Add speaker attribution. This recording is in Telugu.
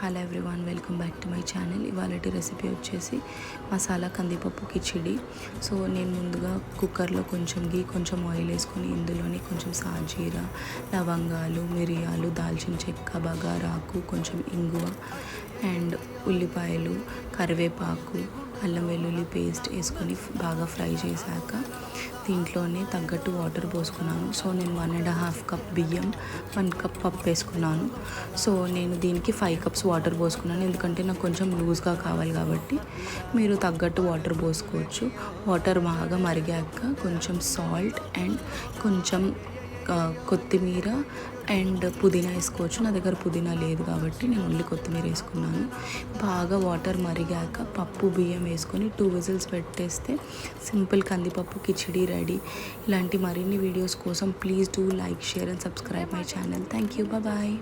Speaker 1: Hello everyone, welcome back to my channel. ఇవాళటి రెసిపీ వచ్చేసి మసాలా కందిపప్పు కిచిడి. సో నేను ముందుగా కుక్కర్లో కొంచెం గీ, కొంచెం ఆయిల్ వేసుకొని ఇందులోని కొంచెం సాజీరా, లవంగాలు, మిరియాలు, దాల్చిన చెక్క, బగారాకు, కొంచెం ఇంగువ అండ్ ఉల్లిపాయలు, కరివేపాకు, అల్లం వెల్లుల్లి పేస్ట్ వేసుకొని బాగా ఫ్రై చేశాక దీంట్లోనే తగ్గట్టు వాటర్ పోసుకున్నాను. సో నేను 1.5 కప్ బియ్యం, 1 కప్ పప్పు వేసుకున్నాను. సో నేను దీనికి 5 కప్స్ వాటర్ పోసుకున్నాను, ఎందుకంటే నాకు కొంచెం లూజ్గా కావాలి కాబట్టి మీరు తగ్గట్టు వాటర్ పోసుకోవచ్చు. వాటర్ బాగా మరిగాక కొంచెం సాల్ట్ అండ్ కొంచెం కొత్తిమీర అండ్ పుదీనా వేసుకోవచ్చు. నా దగ్గర పుదీనా లేదు కాబట్టి నేను ఓన్లీ కొత్తిమీర వేసుకున్నాను. బాగా వాటర్ మరిగాక పప్పు బియ్యం వేసుకొని 2 విజిల్స్ పెట్టేస్తే సింపుల్ కందిపప్పు కిచిడి రెడీ. ఇలాంటి మరిన్ని వీడియోస్ కోసం please do like, share and subscribe my channel. Thank you. Bye.